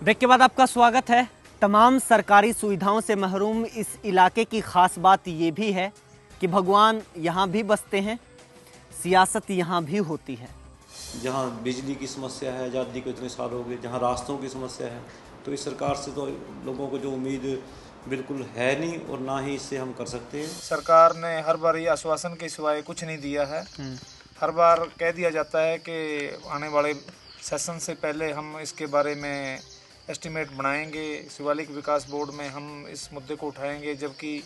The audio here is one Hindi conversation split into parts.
ब्रेक के बाद आपका स्वागत है। तमाम सरकारी सुविधाओं से महरूम इस इलाके की खास बात ये भी है कि भगवान यहाँ भी बसते हैं, सियासत यहाँ भी होती है। जहाँ बिजली की समस्या है, आज़ादी को इतने साल हो गए, जहाँ रास्तों की समस्या है, तो इस सरकार से तो लोगों को जो उम्मीद बिल्कुल है नहीं और ना ही इससे हम कर सकते हैं। सरकार ने हर बार ये आश्वासन के सिवाय कुछ नहीं दिया है। हर बार कह दिया जाता है कि आने वाले सेशन से पहले हम इसके बारे में एस्टीमेट बनाएंगे, शिवालिक विकास बोर्ड में हम इस मुद्दे को उठाएंगे, जबकि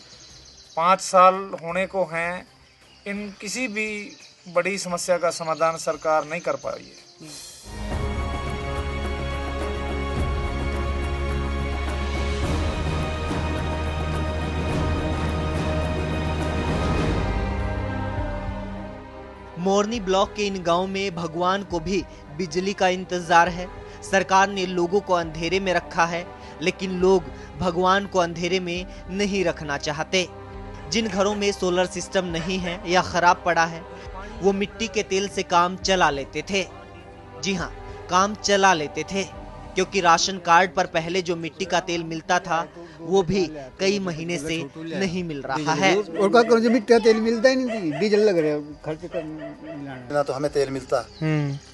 5 साल होने को हैं, इन किसी भी बड़ी समस्या का समाधान सरकार नहीं कर पाई है। मोरनी ब्लॉक के इन गांव में भगवान को भी बिजली का इंतजार है। सरकार ने लोगों को अंधेरे में रखा है, लेकिन लोग भगवान को अंधेरे में नहीं रखना चाहते। जिन घरों में सोलर सिस्टम नहीं है या खराब पड़ा है, वो मिट्टी के तेल से काम चला लेते थे। जी हाँ, काम चला लेते थे, क्योंकि राशन कार्ड पर पहले जो मिट्टी का तेल मिलता था वो भी कई महीने से नहीं मिल रहा है। और का करो, मिट्टी का तेल मिलता ही नहीं, डीजल लग रहा है, खर्च करना ना तो हमें तेल मिलता है।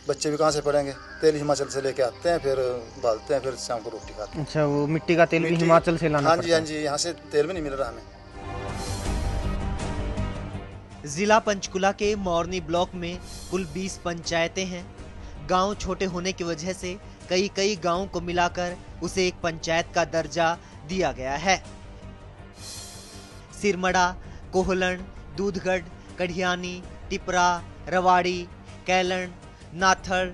बच्चे भी कहाँ से पढ़ेंगे? तेल हिमाचल से लेके आते हैं, फिर डालते हैं, फिर शाम को रोटी खाते हैं। अच्छा, वो मिट्टी का तेल भी हिमाचल से लाना पड़ता है? हाँ जी, यहाँ से तेल भी नहीं मिल रहा हमें। जिला पंचकुला के मोरनी ब्लॉक में कुल 20 पंचायतें हैं। गांव छोटे होने की वजह से कई गांवों को मिलाकर उसे एक पंचायत का दर्जा दिया गया है। सिरमड़ा, कोहलन, दूधगढ़, कढ़ियानी, टिपरा, रवाड़ी, कैलन, नाथड़,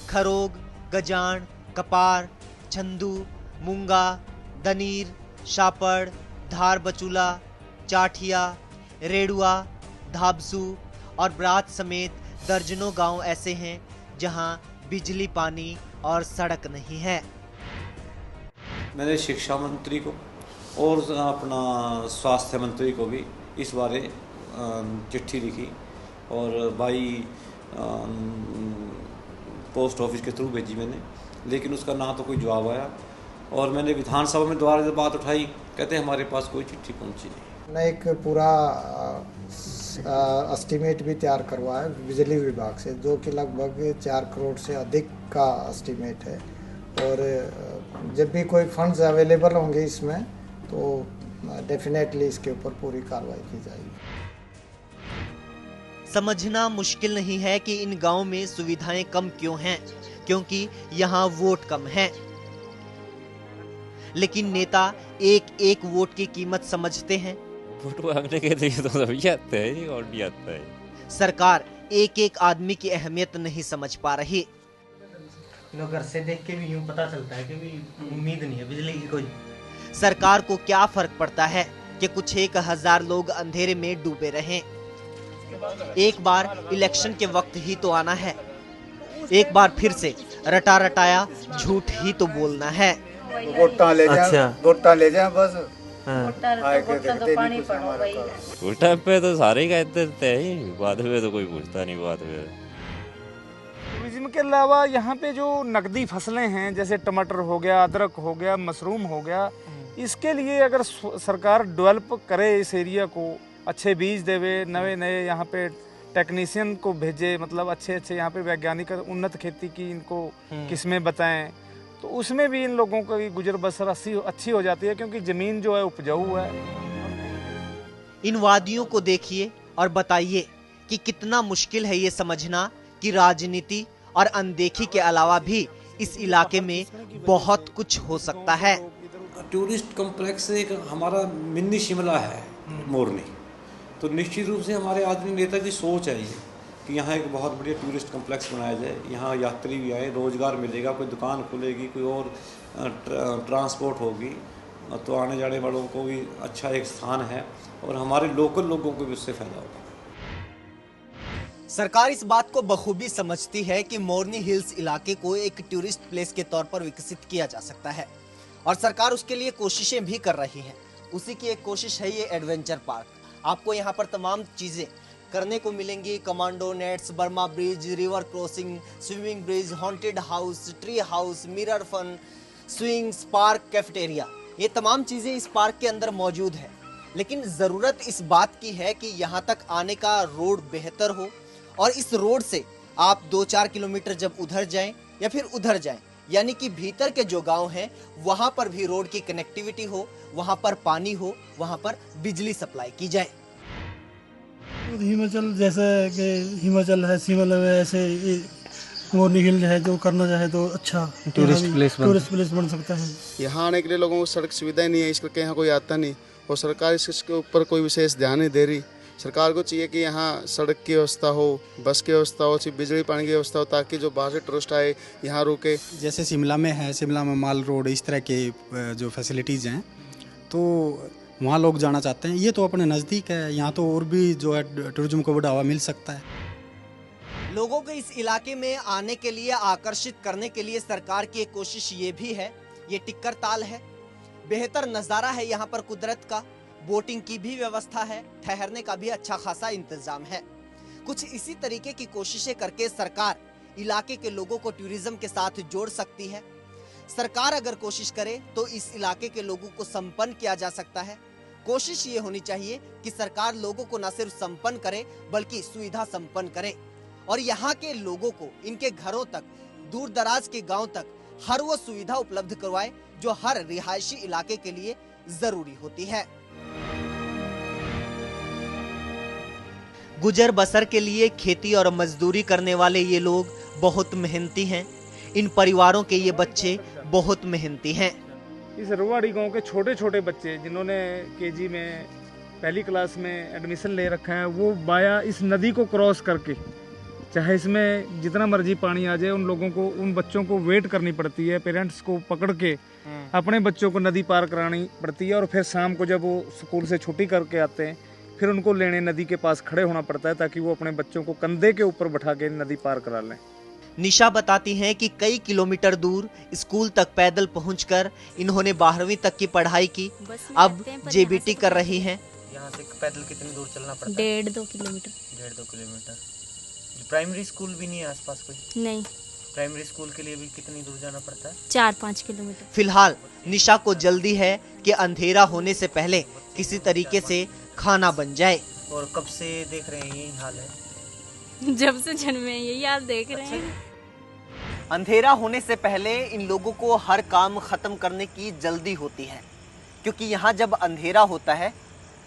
खरोग, गजान, कपार, छंदू, मूंगा, दनीर, शापड़, धार बचूला, चाठिया, रेडुआ, धाबसू और ब्रात समेत दर्जनों गांव ऐसे हैं जहां बिजली, पानी और सड़क नहीं है। मैंने शिक्षा मंत्री को और अपना स्वास्थ्य मंत्री को भी इस बारे चिट्ठी लिखी और बाई पोस्ट ऑफिस के थ्रू भेजी मैंने, लेकिन उसका ना तो कोई जवाब आया। और मैंने विधानसभा में दोबारा जब बात उठाई, कहते हैं हमारे पास कोई चिट्ठी पहुंची नहीं। एक पूरा एस्टीमेट भी तैयार करवा है बिजली विभाग से, जो कि लगभग 4 करोड़ से अधिक का एस्टीमेट है। और जब भी कोई फंड्स अवेलेबल होंगे इसमें, तो डेफिनेटली इसके ऊपर पूरी कार्रवाई की जाएगी। समझना मुश्किल नहीं है कि इन गांवों में सुविधाएं कम क्यों हैं, क्योंकि यहाँ वोट कम है। लेकिन नेता एक वोट की कीमत समझते हैं। वोट मांगने के लिए तो सभी आते हैं और नहीं आता है। सरकार एक आदमी की अहमियत नहीं समझ पा रही। लोग घर से देख के भी यूं पता चलता है कि भी उम्मीद नहीं है बिजली की कोई। सरकार को क्या फर्क पड़ता है कि कुछ 1000 लोग अंधेरे में डूबे रहें। एक बार इलेक्शन के वक्त ही तो आना है, एक बार फिर से रटा रटाया झूठ ही तो बोलना है। वोटा ले जाए, अच्छा, वोटा ले जाए बस। उल्टा पे तो सारे ही कहते हैं, बाद में तो कोई पूछता नहीं। बाद में टूरिज्म के अलावा यहाँ पे जो नकदी फसलें हैं, जैसे टमाटर हो गया, अदरक हो गया, मशरूम हो गया, इसके लिए अगर सरकार डेवलप करे इस एरिया को, अच्छे बीज देवे, नए यहाँ पे टेक्नीशियन को भेजे, मतलब अच्छे यहाँ पे वैज्ञानिक उन्नत खेती की इनको किस्में बताएं, तो उसमें भी इन लोगों की गुजर बसर अच्छी हो जाती है, क्योंकि ज़मीन जो है उपजाऊ है। इन वादियों को देखिए और बताइए कि कितना मुश्किल है ये समझना कि राजनीति और अनदेखी के अलावा भी इस इलाके में बहुत कुछ हो सकता है। टूरिस्ट कॉम्प्लेक्स एक हमारा मिनी शिमला है मोरनी, तो निश्चित रूप से हमारे आदमी नेता की सोच है ये कि यहाँ एक बहुत बढ़िया टूरिस्ट कॉम्प्लेक्स बनाया जाए, यहाँ यात्री भी आए, रोज़गार मिलेगा, कोई दुकान खुलेगी, कोई और ट्रांसपोर्ट होगी, तो आने जाने वालों को भी अच्छा एक स्थान है और हमारे लोकल लोगों को भी उससे फायदा होगा। सरकार इस बात को बखूबी समझती है कि मोरनी हिल्स इलाके को एक टूरिस्ट प्लेस के तौर पर विकसित किया जा सकता है और सरकार उसके लिए कोशिशें भी कर रही है। उसी की एक कोशिश है ये एडवेंचर पार्क। आपको यहाँ पर तमाम चीज़ें करने को मिलेंगी commando nets, Burma bridge, river crossing, swimming bridge, haunted house, tree house, mirror fun, swings, park, cafeteria, ये तमाम चीज़ें इस पार्क के अंदर मौजूद है। लेकिन ज़रूरत इस बात की है कि यहाँ तक आने का रोड बेहतर हो और इस रोड से आप 2-4 किलोमीटर जब उधर जाएं या फिर उधर जाएं, यानी कि भीतर के जो गांव हैं वहाँ पर भी रोड की कनेक्टिविटी हो, वहाँ पर पानी हो, वहाँ पर बिजली सप्लाई की जाए। हिमाचल जैसा कि हिमाचल है, शिमला है, ऐसे मोरनी हिल है, जो करना चाहे तो अच्छा टूरिस्ट प्लेस बन सकता है। यहाँ आने के लिए लोगों को सड़क सुविधा नहीं है, इस करके यहाँ कोई आता नहीं और सरकार इसके ऊपर कोई विशेष ध्यान नहीं दे रही। सरकार को चाहिए कि यहाँ सड़क की व्यवस्था हो, बस की व्यवस्था हो, बिजली पानी की व्यवस्था हो, ताकि जो बाहर से टूरिस्ट आए यहाँ रुके। जैसे शिमला में है, शिमला में माल रोड, इस तरह के जो फैसिलिटीज़ हैं तो वहाँ लोग जाना चाहते हैं। ये तो अपने नज़दीक है, यहाँ तो और भी जो है टूरिज्म को बढ़ावा मिल सकता है। लोगों को इस इलाके में आने के लिए आकर्षित करने के लिए सरकार की एक कोशिश ये भी है, ये टिक्कर ताल है, बेहतर नज़ारा है यहाँ पर कुदरत का, बोटिंग की भी व्यवस्था है, ठहरने का भी अच्छा खासा इंतजाम है। कुछ इसी तरीके की कोशिशें करके सरकार इलाके के लोगों को टूरिज्म के साथ जोड़ सकती है। सरकार अगर कोशिश करे तो इस इलाके के लोगों को संपन्न किया जा सकता है। कोशिश ये होनी चाहिए कि सरकार लोगों को न सिर्फ संपन्न करे बल्कि सुविधा संपन्न करे और यहाँ के लोगों को इनके घरों तक, दूर दराज के गांव तक हर वो सुविधा उपलब्ध करवाए जो हर रिहायशी इलाके के लिए जरूरी होती है। गुजर बसर के लिए खेती और मजदूरी करने वाले ये लोग बहुत मेहनती हैं। इन परिवारों के ये बच्चे बहुत मेहनती हैं। इस रवाड़ी गांव के छोटे छोटे बच्चे जिन्होंने केजी में पहली क्लास में एडमिशन ले रखा है, वो बाया इस नदी को क्रॉस करके, चाहे इसमें जितना मर्जी पानी आ जाए, उन लोगों को, उन बच्चों को वेट करनी पड़ती है, पेरेंट्स को पकड़ के अपने बच्चों को नदी पार करानी पड़ती है और फिर शाम को जब वो स्कूल से छुट्टी करके आते हैं फिर उनको लेने नदी के पास खड़े होना पड़ता है ताकि वो अपने बच्चों को कंधे के ऊपर बैठा के नदी पार करा लें। निशा बताती हैं कि कई किलोमीटर दूर स्कूल तक पैदल पहुंचकर इन्होंने 12वीं तक की पढ़ाई की, अब जेबीटी कर रही हैं। यहाँ से पैदल कितनी दूर चलना पड़ता है? 1.5-2 किलोमीटर। 1.5-2 किलोमीटर। प्राइमरी स्कूल भी नहीं है आसपास कोई? नहीं। प्राइमरी स्कूल के लिए भी कितनी दूर जाना पड़ता है? 4-5 किलोमीटर। फिलहाल निशा को जल्दी है कि अंधेरा होने से पहले किसी तरीके से खाना बन जाए। और कब से देख रहे हैं यही हाल है? जब से जन्मे यही हाल देख रहे हैं। अंधेरा होने से पहले इन लोगों को हर काम खत्म करने की जल्दी होती है, क्योंकि यहाँ जब अंधेरा होता है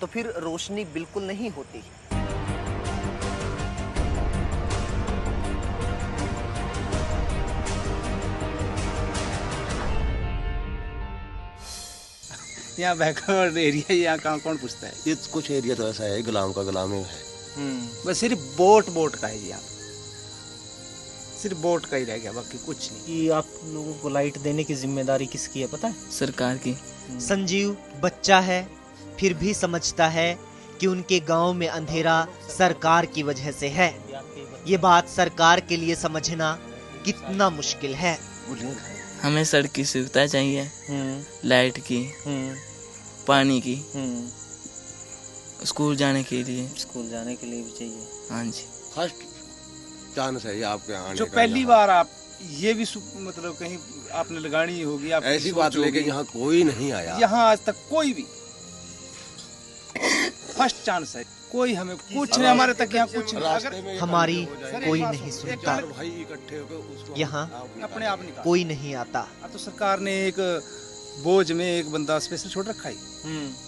तो फिर रोशनी बिल्कुल नहीं होती। यहाँ बैकवर्ड एरिया, यहाँ कहाँ कौन पूछता है? ये कुछ एरिया तो ऐसा है, गुलाम का गुलाम है। बस सिर्फ बोट का है यहाँ, सिर्फ बोट का ही रह गया, बाकी कुछ नहीं। कि आप लोगों को लाइट देने की जिम्मेदारी किसकी है पता है? सरकार की। संजीव बच्चा है, फिर भी समझता है कि उनके गांव में अंधेरा सरकार की वजह से है। ये बात सरकार के लिए समझना कितना मुश्किल है। हमें सड़क की सुविधा चाहिए, लाइट की, पानी की, स्कूल जाने के लिए भी चाहिए। हाँ जी। फर्स्ट चांस है ये आपके आने जो का। पहली बार आप ये भी मतलब कहीं आपने लगानी होगी, आप ऐसी बात लेके यहाँ कोई नहीं आया, यहाँ आज तक कोई भी। फर्स्ट चांस है, कोई हमें कुछ नहीं, हमारे तक यहाँ कुछ नहीं। हमारी कोई नहीं सुनता, भाई इकट्ठे होकर यहाँ अपने आप निकाल कोई नहीं आता। अब तो सरकार ने एक बोझ में एक बंदा स्पेशल छोड़ रखा है।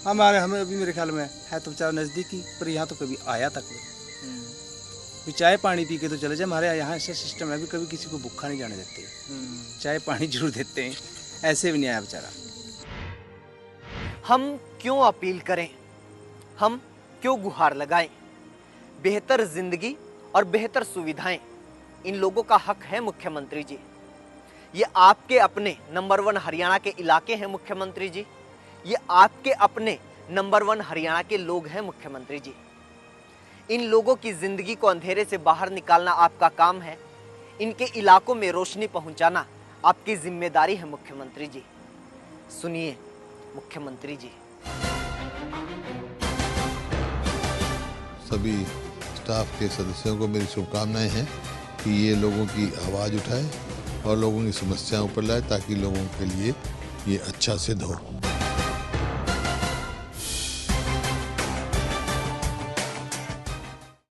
हमें अभी मेरे ख्याल में है तो बेचारा नजदीकी, पर यहाँ तो कभी आया तक नहीं। चाय पानी पी के तो चले जाए। हमारे यहाँ ऐसा सिस्टम है, कभी किसी को भूखा नहीं जाने देते, चाय पानी जरूर देते हैं, ऐसे भी नहीं आया बेचारा। हम क्यों अपील करें, हम क्यों गुहार लगाएं? बेहतर जिंदगी और बेहतर सुविधाएं इन लोगों का हक है मुख्यमंत्री जी। ये आपके अपने नंबर 1 हरियाणा के इलाके हैं मुख्यमंत्री जी, ये आपके अपने नंबर 1 हरियाणा के लोग हैं मुख्यमंत्री जी। इन लोगों की जिंदगी को अंधेरे से बाहर निकालना आपका काम है, इनके इलाकों में रोशनी पहुंचाना आपकी जिम्मेदारी है मुख्यमंत्री जी। सुनिए मुख्यमंत्री जी। सभी स्टाफ के सदस्यों को मेरी शुभकामनाएं हैं कि ये लोगों की आवाज़ उठाए और लोगों की समस्याओं पर लाए ताकि लोगों के लिए ये अच्छा सिद्ध हो।